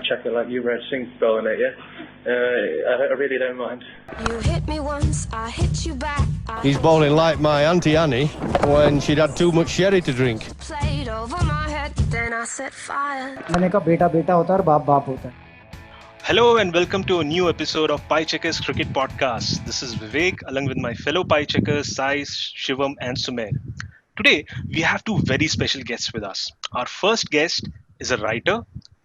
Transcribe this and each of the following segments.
checker like Yuvraj Singh's bowling it, yeah. I really don't mind. You hit me once, I hit you back. He's bowling like my Auntie Annie when she'd had too much sherry to drink. Played over my head, then I set fire. मैंने कहा बेटा बेटा होता है और बाप बाप होता है. Hello and welcome to a new episode of Pie Checkers Cricket Podcast. This is Vivek along with my fellow Pie Checkers Sai, Shivam and Sumer. Today we have two very special guests with us. Our first guest is a writer,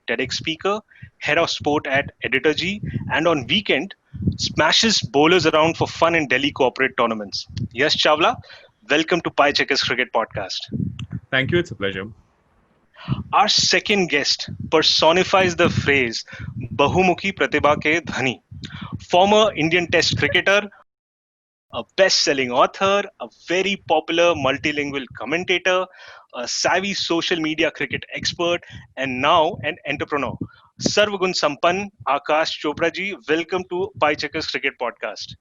TEDx speaker, head of sport at Editor G, and on weekend smashes bowlers around for fun in Delhi corporate tournaments. Yash Chawla, welcome to Pie Checkers Cricket Podcast. Thank you, it's a pleasure. Our second guest personifies the phrase Bahumukhi Pratibha ke Dhani. Former Indian Test cricketer, a best-selling author, a very popular multilingual commentator, a savvy social media cricket expert, and now an entrepreneur. Sarvagun Sampann, Akash Chopra ji, welcome to Pie Checkers Cricket Podcast.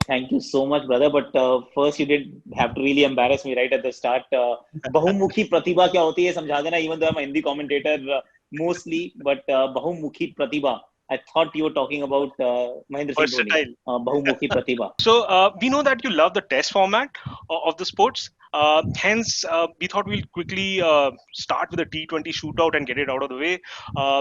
Thank you so much, brother. But first, you did have to really embarrass me right at the start. Bahumukhi Pratibha क्या होती है समझा देना. Even though I'm a Hindi commentator mostly, but Bahumukhi Pratibha. I thought you were talking about Mahendra Singh Dhoni. Bahumukhi Pratibha. So we know that you love the test format of the sports. Hence, we thought we'll quickly start with a T20 shootout and get it out of the way.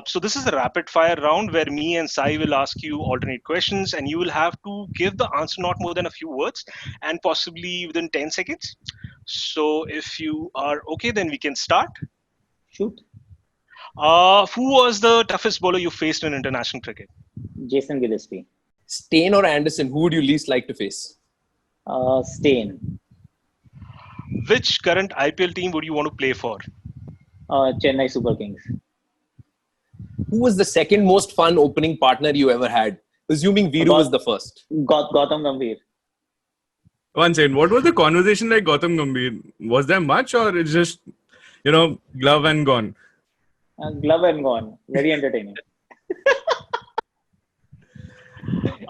So this is a rapid fire round where me and Sai will ask you alternate questions and you will have to give the answer not more than a few words and possibly within 10 seconds. So if you are okay, then we can start. Shoot. Who was the toughest bowler you faced in international cricket? Jason Gillespie. Steyn or Anderson, who would you least like to face? Steyn. Which current IPL team would you want to play for? Chennai Super Kings. Who was the second most fun opening partner you ever had? Assuming Viru was the first. Gautam Gambhir. One second, what was the conversation like Gautam Gambhir? Was there much or it's just, glove and gone? Glove and gone. Very entertaining.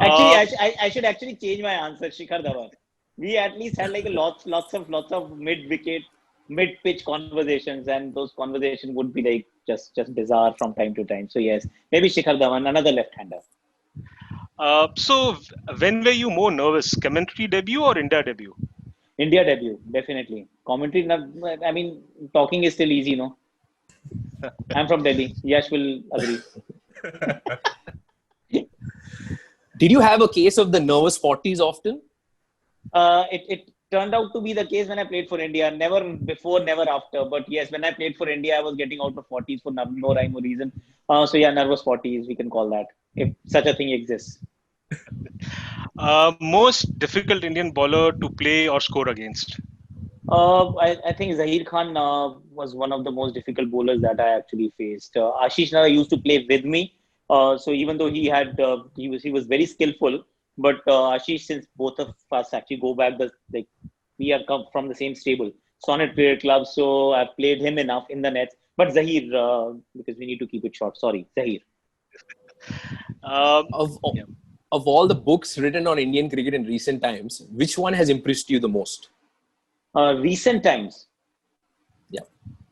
Actually, I should actually change my answer. Shikhar Dhawan. We at least had like lots of mid-wicket, mid-pitch conversations, and those conversations would be like just bizarre from time to time. So yes, maybe Shikhar Dhawan, another left-hander. So when were you more nervous, commentary debut or India debut? India debut, definitely. Commentary, I mean, talking is still easy, no? I'm from Delhi. Yash will agree. Did you have a case of the nervous 40s often? It turned out to be the case when I played for India. Never before, never after. But yes, when I played for India, I was getting out of 40s for no rhyme or reason. So yeah, nervous 40s, we can call that, if such a thing exists. Most difficult Indian bowler to play or score against? I think Zaheer Khan was one of the most difficult bowlers that I actually faced. Ashish Nara used to play with me. So even though he was very skillful, but Ashish, since both of us actually go back, we are come from the same stable, Sonnet Cricket Club. So I've played him enough in the nets. But Zaheer, because we need to keep it short. Sorry, Zaheer. Of all the books written on Indian cricket in recent times, which one has impressed you the most? Recent times. Yeah.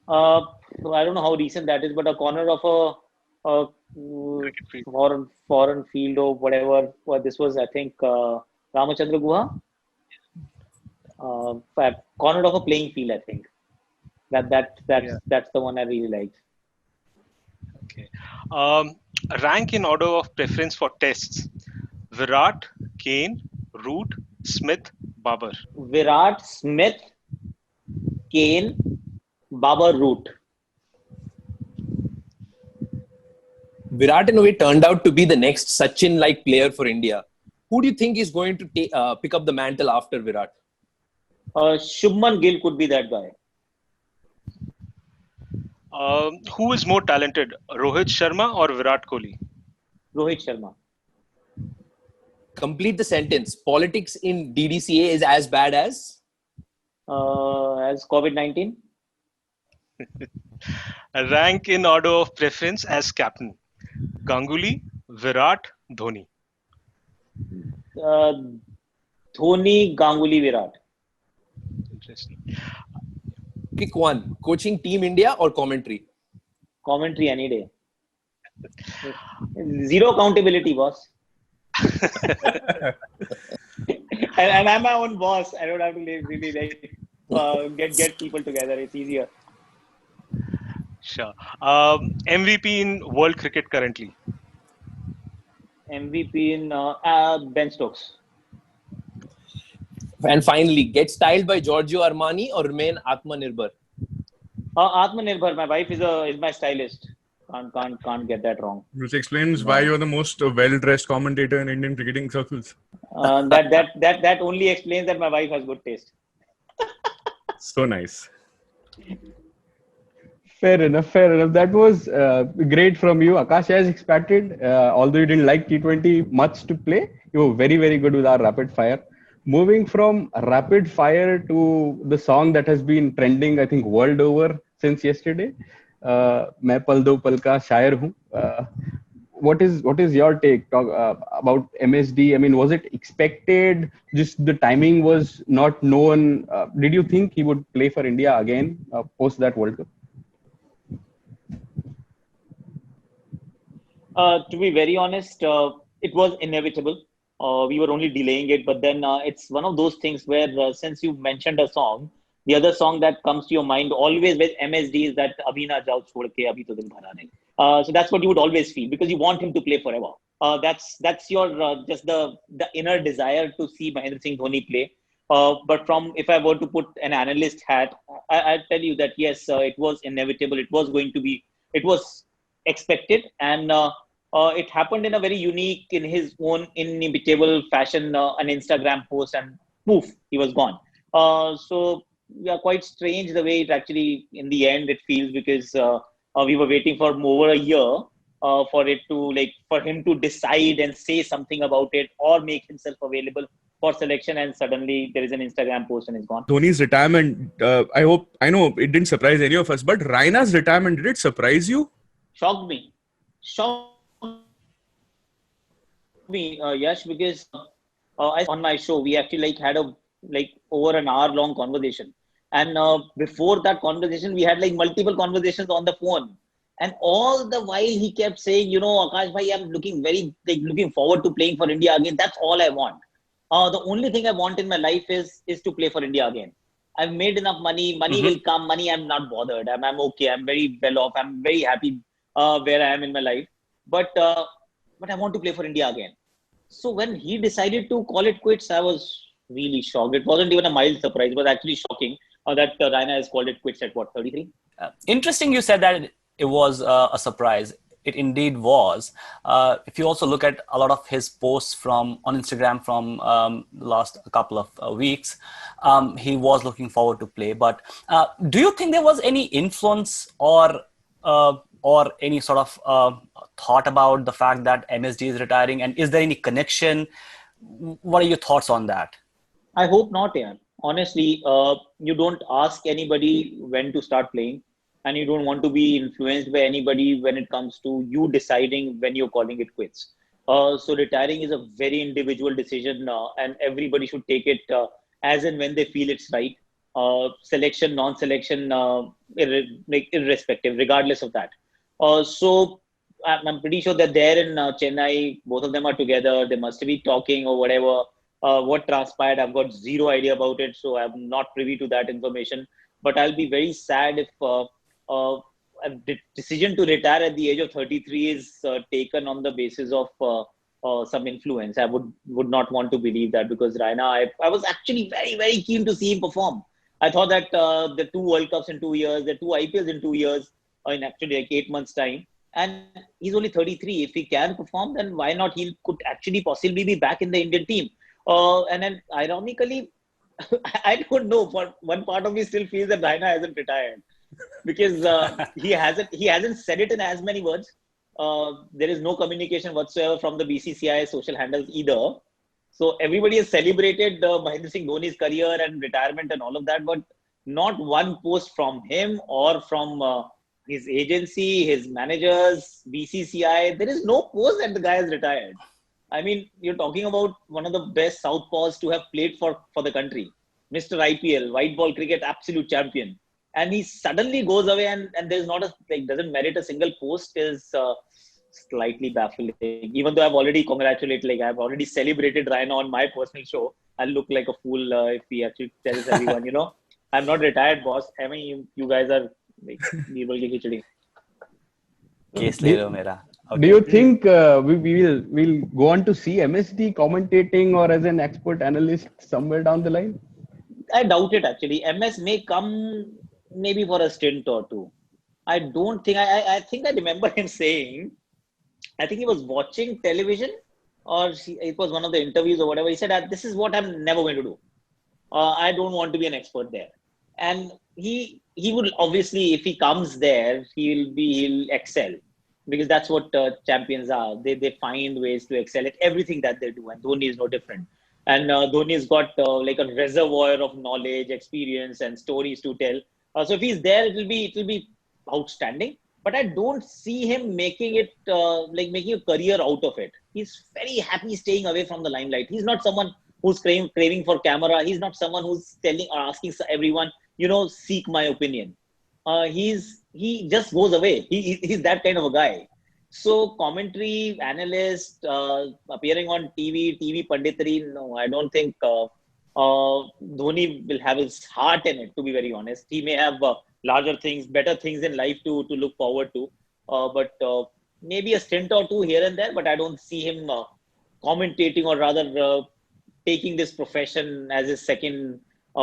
I don't know how recent that is, but a corner of a foreign field or whatever. This was, I think, Ramachandra Guha. Corner of a playing field, I think. That's the one I really liked. Okay. Rank in order of preference for tests: Virat, Kane, Root, Smith, Babar. Virat, Smith, Kane, Babar, Root. Virat in a way turned out to be the next Sachin-like player for India. Who do you think is going to pick up the mantle after Virat? Shubman Gill could be that guy. Who is more talented, Rohit Sharma or Virat Kohli? Rohit Sharma. Complete the sentence. Politics in DDCA is as bad as COVID-19. Rank in order of preference as captain: Ganguly, Virat, Dhoni. Dhoni, Ganguly, Virat. Interesting. Pick one. Coaching Team India or commentary? Commentary any day. Zero accountability, boss. And I'm my own boss. I don't have to really get people together. It's easier. Sure. MVP in world cricket currently. MVP in Ben Stokes. And finally, get styled by Giorgio Armani or remain Atmanirbhar? Atmanirbhar. My wife is my stylist. Can't get that wrong. Which explains why you're the most well-dressed commentator in Indian cricketing circles. That only explains that my wife has good taste. So nice. Fair enough. That was great from you. Akash, as expected, although you didn't like T20 much to play, you were very, very good with our rapid fire. Moving from rapid fire to the song that has been trending, I think, world over since yesterday. मैं पल दो पल का शायर हूँ. What is your take about MSD? I mean, was it expected? Just the timing was not known. Did you think he would play for India again post that World Cup? To be very honest, it was inevitable. We were only delaying it, but then it's one of those things where since you mentioned a song, the other song that comes to your mind always with MSD is that Abhi na jao chhod ke abhi to dil bhara nahi. So that's what you would always feel because you want him to play forever. That's your just the inner desire to see Mahendra Singh Dhoni play. But if I were to put an analyst hat, I'd tell you that yes, it was inevitable. It was expected, and it happened in a very unique, in his own inimitable fashion. An Instagram post, and poof, he was gone. So yeah, quite strange the way it actually, in the end, it feels because we were waiting for over a year for him to decide and say something about it or make himself available for selection, and suddenly there is an Instagram post and it's gone. Dhoni's retirement, I know it didn't surprise any of us, but Raina's retirement, did it surprise you? Shocked me, Yash, because on my show we actually had a over an hour long conversation, and before that conversation we had multiple conversations on the phone, and all the while he kept saying, Akash bhai, I'm looking forward to playing for India again. That's all I want. The only thing I want in my life is to play for India again. I've made enough money. Money will come. Money, I'm not bothered. I'm okay. I'm very well off. I'm very happy where I am in my life. But I want to play for India again. So when he decided to call it quits, I was really shocked. It wasn't even a mild surprise. It was actually shocking that Raina has called it quits at 33? Interesting you said that it was a surprise. It indeed was. If you also look at a lot of his posts on Instagram from the last couple of weeks, he was looking forward to play. But do you think there was any influence or any sort of thought about the fact that MSD is retiring? And is there any connection? What are your thoughts on that? I hope not, yeah. Honestly, you don't ask anybody when to start playing, and you don't want to be influenced by anybody when it comes to you deciding when you're calling it quits. So retiring is a very individual decision, and everybody should take it as and when they feel it's right. Selection, non-selection, irrespective, regardless of that. So I'm pretty sure that they're in Chennai, both of them are together. They must be talking or whatever. What transpired, I've got zero idea about it, so I'm not privy to that information. But I'll be very sad if a decision to retire at the age of 33 is taken on the basis of some influence. I would not want to believe that, because Raina, I was actually very, very keen to see him perform. I thought that the 2 World Cups in 2 years, the 2 IPLs in 2 years, in actually 8 months' time, and he's only 33. If he can perform, then why not? He could actually possibly be back in the Indian team. And then ironically, I don't know, for one part of me still feels that Raina hasn't retired, because he hasn't said it in as many words. There is no communication whatsoever from the BCCI social handles either. So everybody has celebrated Mahendra Singh Dhoni's career and retirement and all of that, but not one post from him or from his agency, his managers, BCCI. There is no post that the guy has retired. I mean, you're talking about one of the best southpaws to have played for the country. Mr. IPL, white ball cricket, absolute champion. And he suddenly goes away and there's not doesn't merit a single post is slightly baffling. Even though I've already congratulated, like I've already celebrated Raina on my personal show, I'll look like a fool if he actually tells everyone, I'm not retired, boss. I mean, you guys are like Birbal ki khichdi. Case le lo mera. Do you think we'll go on to see MSD commentating or as an expert analyst somewhere down the line? I doubt it actually. MS may come maybe for a stint or two. I don't think. I think I remember him saying, I think he was watching television or it was one of the interviews or whatever. He said, "This is what I'm never going to do. I don't want to be an expert there." And he would obviously, if he comes there, he'll excel because that's what champions are. They find ways to excel at everything that they do, and Dhoni is no different. And Dhoni's got like a reservoir of knowledge, experience, and stories to tell. So if he's there, it'll be outstanding. But I don't see him making it making a career out of it. He's very happy staying away from the limelight. He's not someone who's craving for camera. He's not someone who's telling or asking everyone, seek my opinion. He just goes away. He's that kind of a guy. So commentary, analyst, appearing on TV punditry, no, I don't think Dhoni will have his heart in it, to be very honest. He may have larger things, better things in life to look forward to. But maybe a stint or two here and there, but I don't see him commentating or rather taking this profession as his second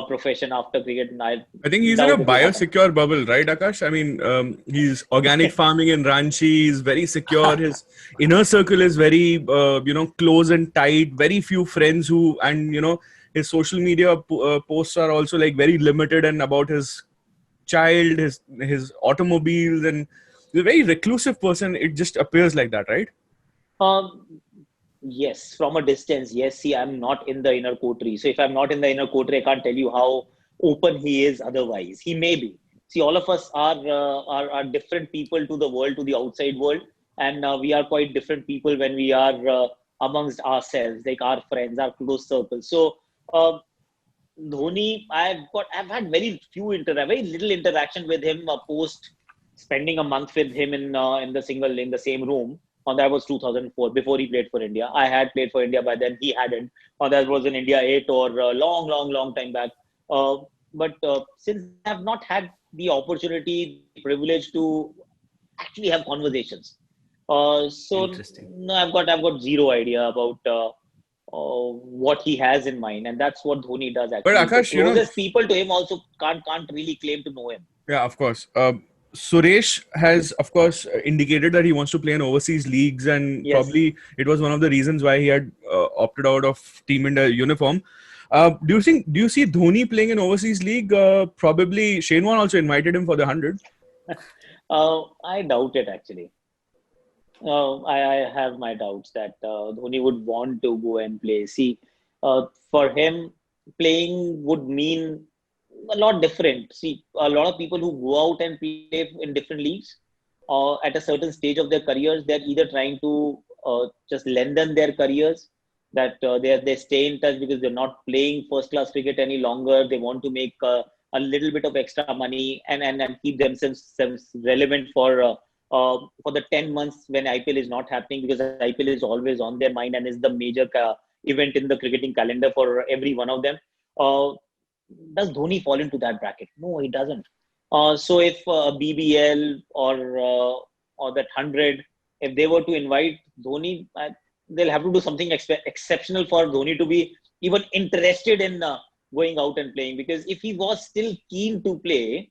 profession after cricket. I think he's in a biosecure bubble, right, Akash? I mean, he's organic farming in Ranchi. He's very secure. His inner circle is very, close and tight. Very few friends his social media posts are also like very limited and about his child, his automobiles, and he's a very reclusive person. It just appears like that, right? Yes, from a distance. Yes, see, I'm not in the inner coterie. So if I'm not in the inner coterie, I can't tell you how open he is otherwise. He may be. See, all of us are different people to the world, to the outside world. And we are quite different people when we are amongst ourselves, like our friends, our close circle. So Dhoni, I've had very little interaction with him post spending a month with him in the same room. That was 2004, before he played for India. I had played for India by then. He hadn't. That was in India 8 or long time back. But since I have not had the opportunity, the privilege to actually have conversations. So no, I've got zero idea about what he has in mind, and that's what Dhoni does actually. But Akash, the closest people to him also can't really claim to know him. Yeah, of course. Suresh has, of course, indicated that he wants to play in overseas leagues, and probably it was one of the reasons why he had opted out of Team India uniform. Do you see Dhoni playing in overseas league? Probably Shane Warne also invited him for the 100. I doubt it actually. I have my doubts that Dhoni would want to go and play. See, for him, playing would mean a lot different. See, a lot of people who go out and play in different leagues at a certain stage of their careers, they're either trying to just lengthen their careers, that they stay in touch because they're not playing first class cricket any longer. They want to make a little bit of extra money and keep themselves relevant for the 10 months when IPL is not happening, because IPL is always on their mind and is the major event in the cricketing calendar for every one of them. Does Dhoni fall into that bracket? No, he doesn't. So if BBL or that 100, if they were to invite Dhoni, they'll have to do something exceptional for Dhoni to be even interested in going out and playing. Because if he was still keen to play,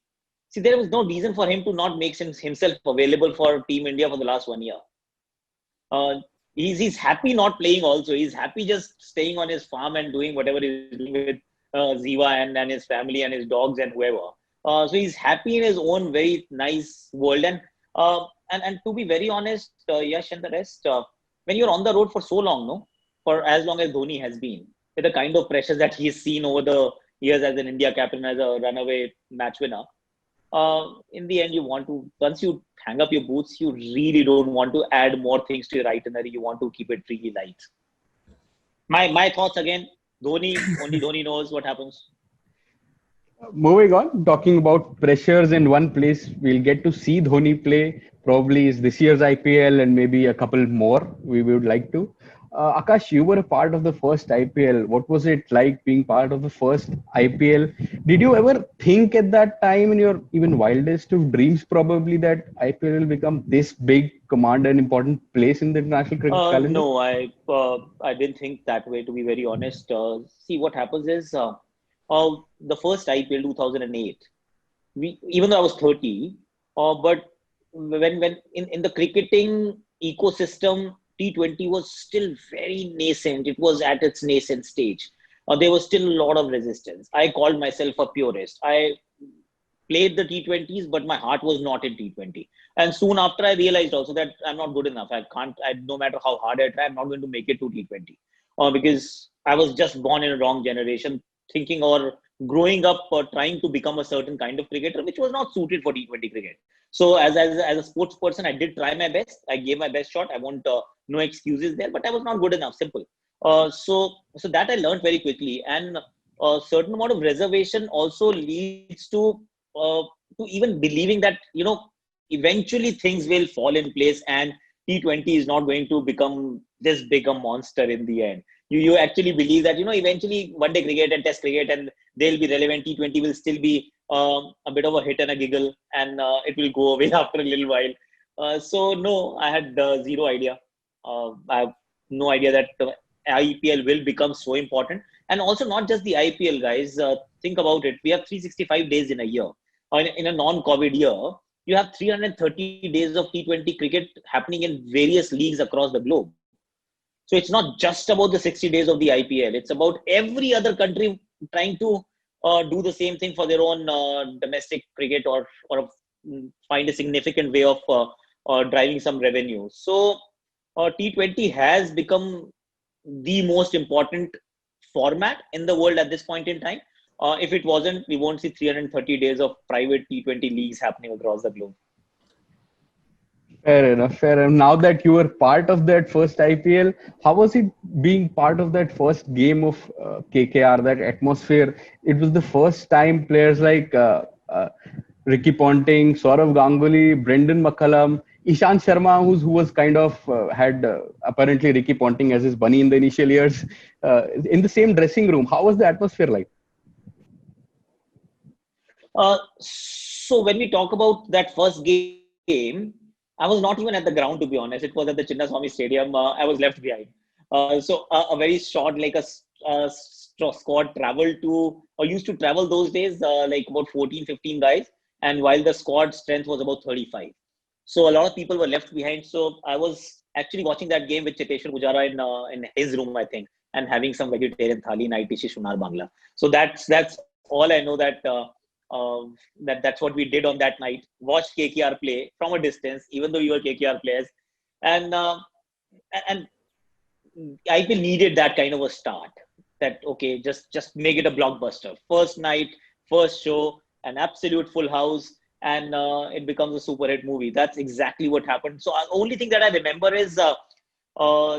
see, there was no reason for him to not make himself available for Team India for the last 1 year. He's happy not playing also. He's happy just staying on his farm and doing whatever he's doing with Ziva and his family and his dogs and whoever. So he's happy in his own very nice world. And to be very honest, Yash and the rest, when you're on the road for so long, for as long as Dhoni has been, with the kind of pressures that he's seen over the years as an India captain, as a runaway match winner, in the end, once you hang up your boots, you really don't want to add more things to your itinerary. You want to keep it really light. My thoughts again, Dhoni, only Dhoni knows what happens. Moving on, talking about pressures in one place, we'll get to see Dhoni play. Probably is this year's IPL and maybe a couple more we would like to. Akash, you were a part of the first IPL. What was it like being part of the first IPL? Did you ever think at that time in your even wildest of dreams probably that IPL will become this big, command an important place in the international cricket calendar? No, I didn't think that way, to be very honest. See, what happens is the first IPL 2008. Even though I was 30, but when in the cricketing ecosystem, T20 was still very nascent. It was at its nascent stage. There was still a lot of resistance. I called myself a purist. I played the T20s, but my heart was not in T20. And soon after, I realized also that I'm not good enough. No matter how hard I try, I'm not going to make it to T20. Because I was just born in a wrong generation, thinking or growing up or trying to become a certain kind of cricketer, which was not suited for T20 cricket. So as a sports person, I did try my best. I gave my best shot. I want no excuses there, but I was not good enough, simple. So that I learned very quickly. And a certain amount of reservation also leads to even believing that, eventually things will fall in place and T20 is not going to become this big a monster in the end. You actually believe that, eventually one day cricket and test cricket and they'll be relevant. T20 will still be a bit of a hit and a giggle and it will go away after a little while. So no, I had zero idea. I have no idea that IPL will become so important. And also not just the IPL, guys. Think about it. We have 365 days in a year. In a non-COVID year, you have 330 days of T20 cricket happening in various leagues across the globe. So it's not just about the 60 days of the IPL. It's about every other country trying to do the same thing for their own domestic cricket or find a significant way of driving some revenue. So T20 has become the most important format in the world at this point in time. If it wasn't, we won't see 330 days of private T20 leagues happening across the globe. Fair enough. Fair enough. Now that you were part of that first IPL, how was it being part of that first game of KKR, that atmosphere? It was the first time players like Ricky Ponting, Saurav Ganguly, Brendan McCullum, Ishant Sharma, who was kind of had apparently Ricky Ponting as his bunny in the initial years, in the same dressing room. How was the atmosphere like? So when we talk about that first game, I was not even at the ground, to be honest. It was at the Chinnaswamy Stadium. I was left behind. So a very short, like a squad traveled to, or used to travel those days, like about 14, 15 guys. And while the squad strength was about 35. So a lot of people were left behind. So I was actually watching that game with Cheteshwar Pujara in his room, I think, and having some vegetarian thali in ITC Shunar Bangla. So that's all I know, that that's what we did on that night. Watched KKR play from a distance, even though you were KKR players, and IPL needed that kind of a start. That okay, just make it a blockbuster. First night, first show, an absolute full house, and it becomes a super hit movie. That's exactly what happened. So the only thing that I remember is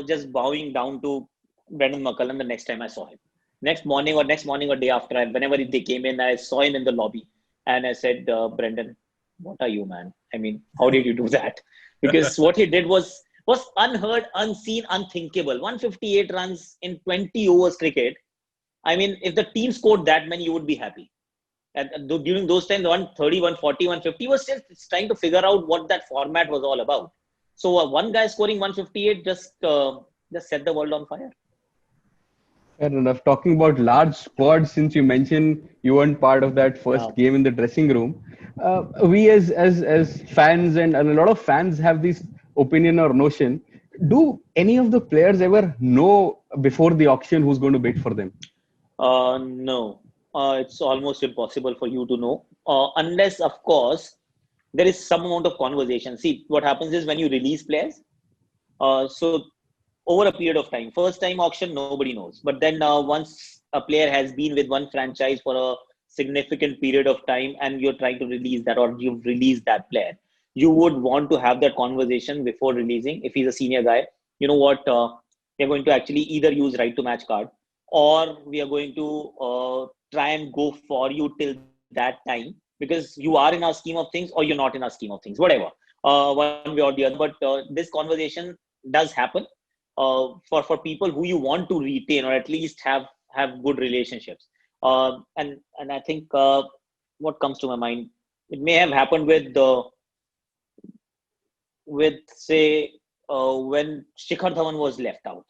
just bowing down to Brendan McCullum the next time I saw him. Next morning or day after, whenever they came in, I saw him in the lobby and I said, Brendan, what are you, man? I mean, how did you do that? Because what he did was unheard, unseen, unthinkable. 158 runs in 20 overs cricket. I mean, if the team scored that many, you would be happy. And during those times, 130, 140, 150 was still trying to figure out what that format was all about. So one guy scoring 158 just set the world on fire. Fair enough. Talking about large squads, since you mentioned you weren't part of that first game in the dressing room, we as fans and a lot of fans have this opinion or notion. Do any of the players ever know before the auction who's going to bid for them? No. It's almost impossible for you to know, unless, of course, there is some amount of conversation. See, what happens is when you release players, so over a period of time, first time auction, nobody knows. But then once a player has been with one franchise for a significant period of time and you're trying to release that, or you've released that player, you would want to have that conversation before releasing. If he's a senior guy, you know what, they're going to actually either use right to match card, or we are going to try and go for you till that time, because you are in our scheme of things or you're not in our scheme of things, whatever, one way or the other. But this conversation does happen for people who you want to retain or at least have good relationships. And I think what comes to my mind, it may have happened with say when Shikhar Dhawan was left out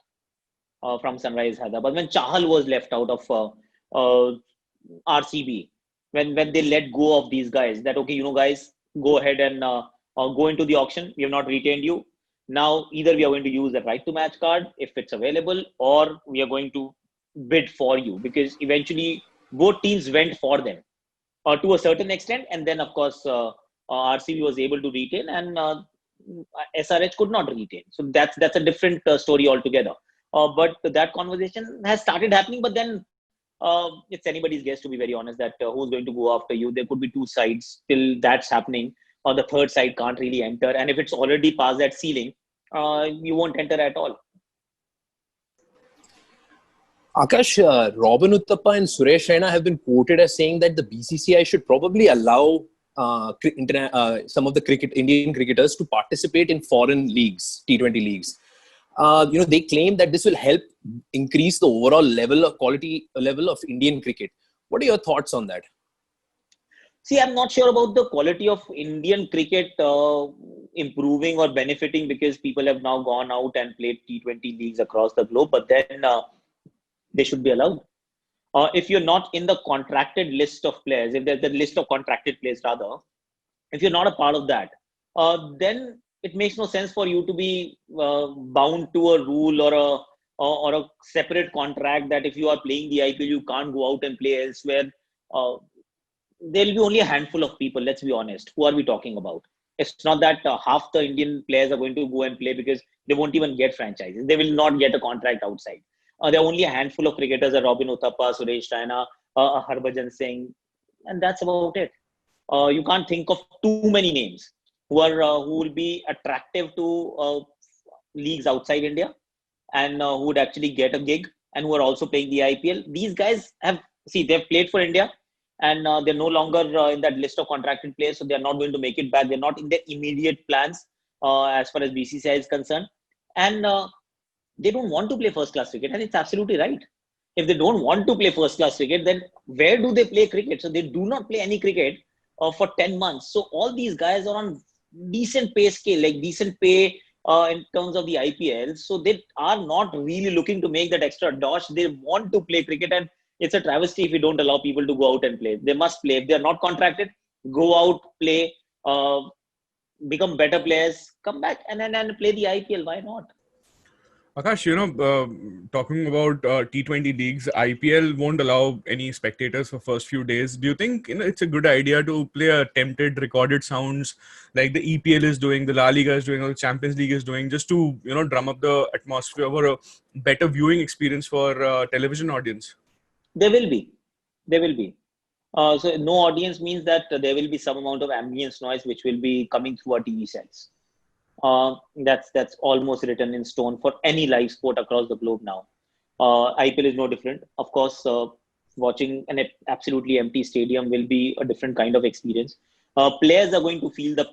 from Sunrise Hyderabad, when Chahal was left out of RCB, when they let go of these guys, that okay, guys, go ahead and go into the auction. We have not retained you. Now either we are going to use the right to match card if it's available, or we are going to bid for you, because eventually both teams went for them to a certain extent, and then of course RCB was able to retain and SRH could not retain. So that's a different story altogether. But that conversation has started happening, but then it's anybody's guess, to be very honest, that who's going to go after you. There could be two sides till that's happening, or the third side can't really enter, and if it's already past that ceiling, you won't enter at all. Akash, Robin Uthappa and Suresh Raina have been quoted as saying that the BCCI should probably allow some of the Indian cricketers to participate in foreign leagues, T20 leagues. They claim that this will help increase the overall quality level of Indian cricket. What are your thoughts on that? See, I'm not sure about the quality of Indian cricket improving or benefiting, because people have now gone out and played T20 leagues across the globe, but then they should be allowed. If you're not in the contracted list of players, if there's the list of contracted players rather, if you're not a part of that, then it makes no sense for you to be bound to a rule or a separate contract that if you are playing the IPL, you can't go out and play elsewhere. There will be only a handful of people, let's be honest. Who are we talking about? It's not that half the Indian players are going to go and play, because they won't even get franchises. They will not get a contract outside. There are only a handful of cricketers, Robin Uthappa, Suresh Raina, Harbhajan Singh, and that's about it. You can't think of too many names who will be attractive to leagues outside India and who would actually get a gig and who are also playing the IPL. These guys they've played for India, and they're no longer in that list of contracted players, so they're not going to make it back. They're not in their immediate plans as far as BCCI is concerned. And they don't want to play first-class cricket, and it's absolutely right. If they don't want to play first-class cricket, then where do they play cricket? So they do not play any cricket for 10 months. So all these guys are on decent pay scale, like decent pay in terms of the IPL. So they are not really looking to make that extra dosh. They want to play cricket, and it's a travesty if we don't allow people to go out and play. They must play. If they're not contracted, go out, play, become better players, come back and play the IPL. Why not? Akash, talking about T20 leagues, IPL won't allow any spectators for first few days. Do you think it's a good idea to play attempted recorded sounds like the EPL is doing, the La Liga is doing, or the Champions League is doing, just to drum up the atmosphere for a better viewing experience for television audience? There will be. So no audience means that there will be some amount of ambience noise which will be coming through our TV sets. That's almost written in stone for any live sport across the globe now. IPL is no different. Of course, watching an absolutely empty stadium will be a different kind of experience. Players are going to feel the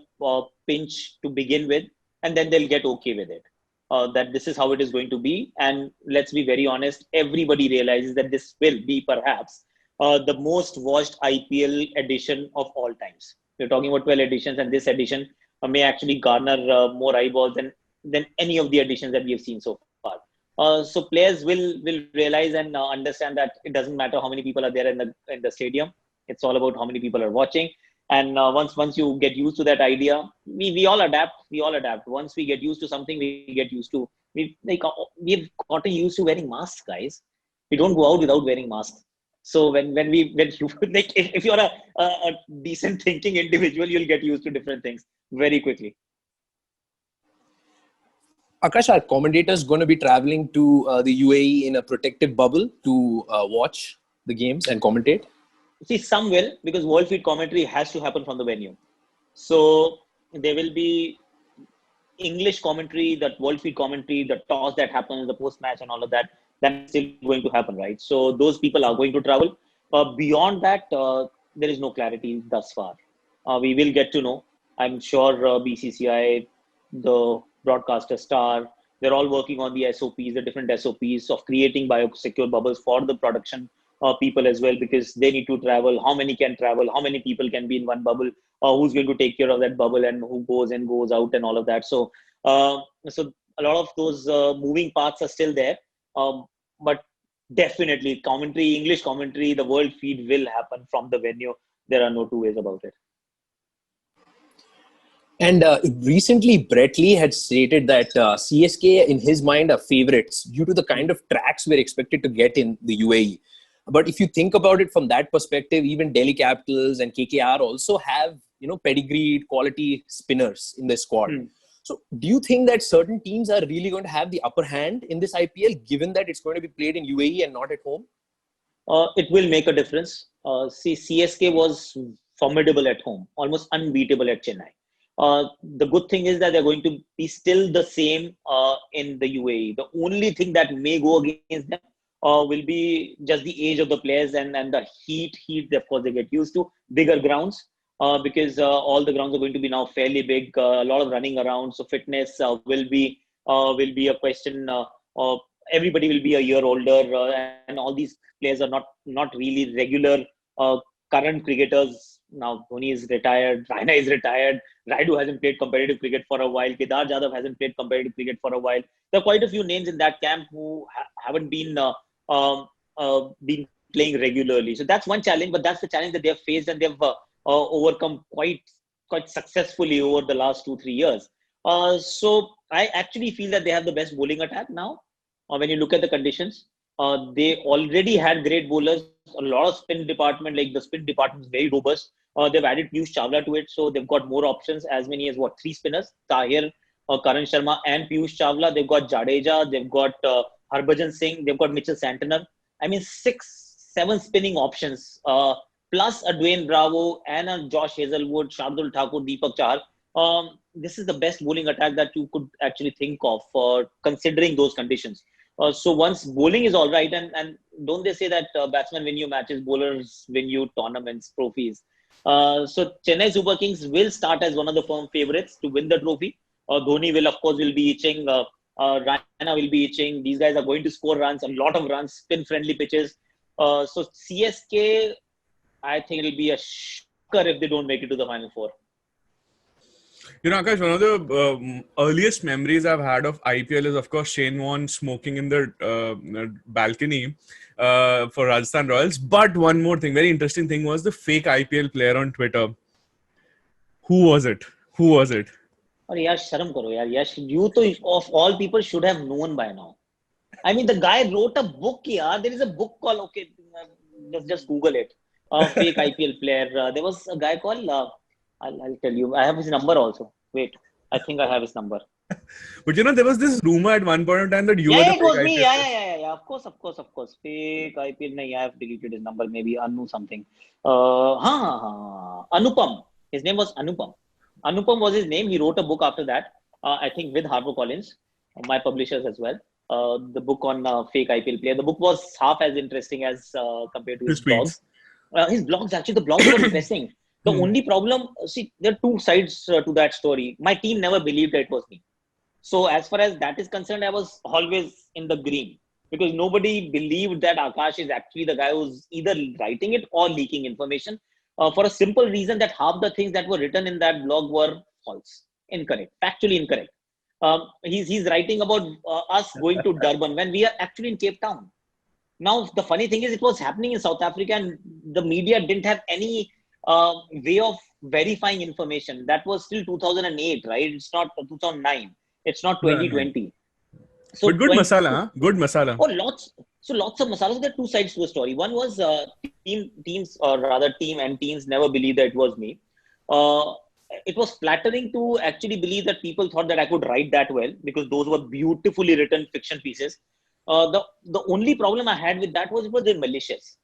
pinch to begin with, and then they'll get okay with it. That this is how it is going to be. And let's be very honest, everybody realizes that this will be perhaps the most watched IPL edition of all times. We're talking about 12 editions, and this edition may actually garner more eyeballs than any of the editions that we have seen so far. So players will realize and understand that it doesn't matter how many people are there in the stadium. It's all about how many people are watching. And once you get used to that idea, we all adapt. Once we get used to something, we get used to. We've gotten used to wearing masks, guys. We don't go out without wearing masks. So when you like, if you're a decent thinking individual, you'll get used to different things very quickly. Akash, are commentators going to be traveling to the UAE in a protected bubble to watch the games and commentate? See, some will, because World Feed commentary has to happen from the venue. So there will be English commentary, that World Feed commentary, the toss that happens, the post-match and all of that, that's still going to happen, right? So those people are going to travel. Beyond that, there is no clarity thus far. We will get to know. I'm sure BCCI, the broadcaster Star, they're all working on the SOPs, the different SOPs of creating biosecure bubbles for the production people as well, because they need to travel. How many can travel? How many people can be in one bubble? Who's going to take care of that bubble, and who goes and goes out and all of that? So a lot of those moving parts are still there. But definitely English commentary, the world feed will happen from the venue. There are no two ways about it. And recently, Brett Lee had stated that CSK, in his mind, are favorites due to the kind of tracks we're expected to get in the UAE. But if you think about it from that perspective, even Delhi Capitals and KKR also have, pedigreed quality spinners in their squad. So do you think that certain teams are really going to have the upper hand in this IPL, given that it's going to be played in UAE and not at home? It will make a difference. CSK was formidable at home, almost unbeatable at Chennai. The good thing is that they're going to be still the same in the UAE. The only thing that may go against them will be just the age of the players and the heat. Of course, they get used to bigger grounds because all the grounds are going to be now fairly big. A lot of running around, so fitness will be a question. Everybody will be a year older, and all these players are not really regular current cricketers. Now Dhoni is retired, Raina is retired, Raidu hasn't played competitive cricket for a while, Kedar Jadhav hasn't played competitive cricket for a while. There are quite a few names in that camp who haven't been playing regularly. So that's one challenge, but that's the challenge that they have faced and they've overcome quite successfully over the last 2-3 years. So I actually feel that they have the best bowling attack now. When you look at the conditions, they already had great bowlers, a lot of spin department, like the spin department is very robust. They've added Piyush Chawla to it, so they've got more options, as many as 3 spinners, Tahir, Karan Sharma and Piyush Chawla. They've got Jadeja, they've got Harbhajan Singh, they've got Mitchell Santner. I mean, 6-7 spinning options, plus a Dwayne Bravo and a Josh Hazelwood, Shardul Thakur, Deepak Chahar. This is the best bowling attack that you could actually think of considering those conditions. So once bowling is all right, and don't they say that batsmen win you matches, bowlers win you tournaments, trophies. So Chennai Super Kings will start as one of the firm favorites to win the trophy. Dhoni will, of course, will be itching. Raina will be itching. These guys are going to score runs, a lot of runs, spin-friendly pitches. So CSK, I think it'll be a shocker if they don't make it to the Final Four. Akash, one of the earliest memories I've had of IPL is, of course, Shane Warne smoking in the balcony for Rajasthan Royals. But one more thing, very interesting thing was the fake IPL player on Twitter. Who was it? Oh, Yash, sharam karo, yaar. Yash, you to, of all people should have known by now. I mean, the guy wrote a book, yaar. There is a book called, okay, just Google it. Fake IPL player. There was a guy called... I'll tell you. I have his number also. Wait, I think I have his number. But there was this rumor at one point in time that you were the it was fake me. IPL Yeah. Of course. Fake IPL. No, I have deleted his number. Maybe Anu something. Anupam. His name was Anupam. Anupam was his name. He wrote a book after that. I think with HarperCollins, my publishers as well. The book on fake IPL player. The book was half as interesting as compared to his blogs. His blogs, actually, the blogs were interesting. The only problem, see, there are two sides to that story. My team never believed that it was me. So as far as that is concerned, I was always in the green because nobody believed that Akash is actually the guy who's either writing it or leaking information for a simple reason that half the things that were written in that blog were false, incorrect, factually incorrect. He's writing about us going to Durban when we are actually in Cape Town. Now, the funny thing is it was happening in South Africa and the media didn't have any way of verifying information. That was still 2008, right? It's not 2009. It's not 2020. So but good masala, huh? Good masala. Oh, lots of masalas. There are two sides to the story. One was team and teams never believed that it was me. It was flattering to actually believe that people thought that I could write that well because those were beautifully written fiction pieces. The only problem I had with that was it was malicious.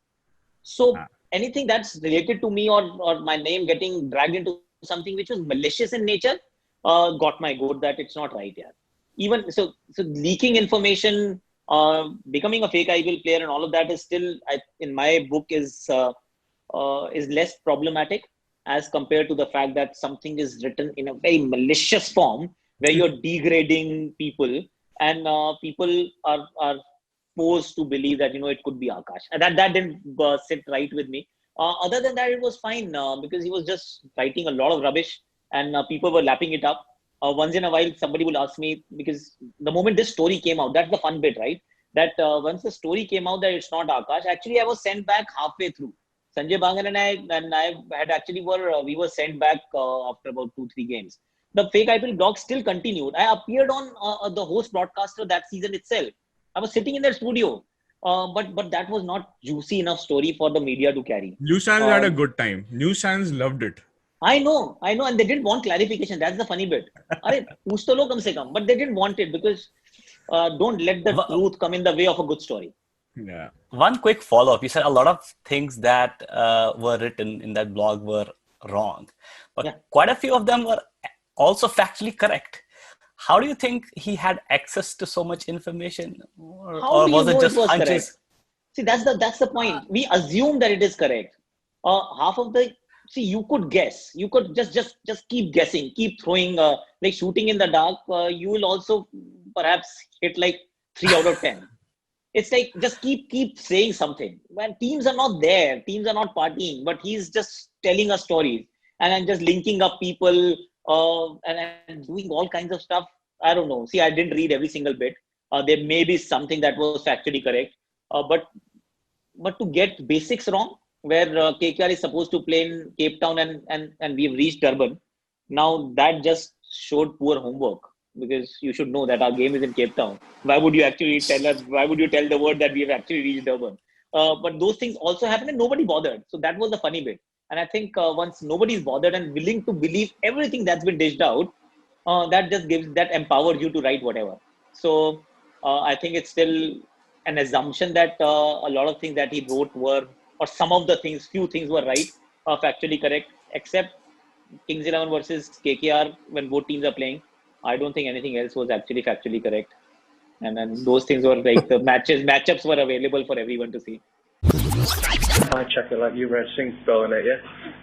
So anything that's related to me or my name getting dragged into something which was malicious in nature got my goat that it's not right. Yeah. Even so leaking information, becoming a fake IPL player and all of that is still, in my book, is is less problematic as compared to the fact that something is written in a very malicious form where you're degrading people and people are forced to believe that it could be Akash. And that didn't sit right with me. Other than that, it was fine because he was just writing a lot of rubbish and people were lapping it up. Once in a while, somebody will ask me, because the moment this story came out, that's the fun bit, right? That once the story came out that it's not Akash, actually I was sent back halfway through. Sanjay Bangan and I had actually we were sent back after about 2-3 games. The fake IPL blog still continued. I appeared on the host broadcaster that season itself. I was sitting in their studio, but that was not juicy enough story for the media to carry. News channels had a good time. News channels loved it. I know, and they didn't want clarification. That's the funny bit. Arey, pooch to lo kam se kam, but they didn't want it because don't let the truth come in the way of a good story. Yeah. One quick follow-up. You said a lot of things that were written in that blog were wrong, but quite a few of them were also factually correct. How do you think he had access to so much information, or was it just hunches? See, that's the point. We assume that it is correct. You could guess. You could just keep guessing, keep throwing, like shooting in the dark. You will also perhaps hit like 3 out of 10. It's like just keep saying something. When teams are not there, teams are not partying, but he's just telling us stories and just linking up people and doing all kinds of stuff. I don't know. See, I didn't read every single bit. There may be something that was factually correct, but to get basics wrong, where KKR is supposed to play in Cape Town and we've reached Durban. Now that just showed poor homework, because you should know that our game is in Cape Town. Why would you actually tell us? Why would you tell the world that we have actually reached Durban? But those things also happened and nobody bothered. So that was the funny bit. And I think once nobody's bothered and willing to believe everything that's been dished out, that empowers you to write whatever. So I think it's still an assumption that a lot of things that he wrote or some of the things, few things were right, factually correct, except Kings 11 versus KKR when both teams are playing. I don't think anything else was actually factually correct. And then those things were like the matchups were available for everyone to see. I check it like you read Singh spelling it, yeah?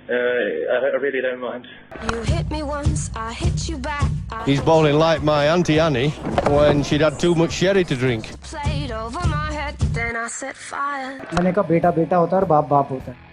I really don't mind. You hit me once, I hit you back. He's bowling like my Auntie Annie when she'd had too much sherry to drink. Played over my head, then I set fire. मैंने कहा बेटा बेटा होता है और बाप बाप होता है.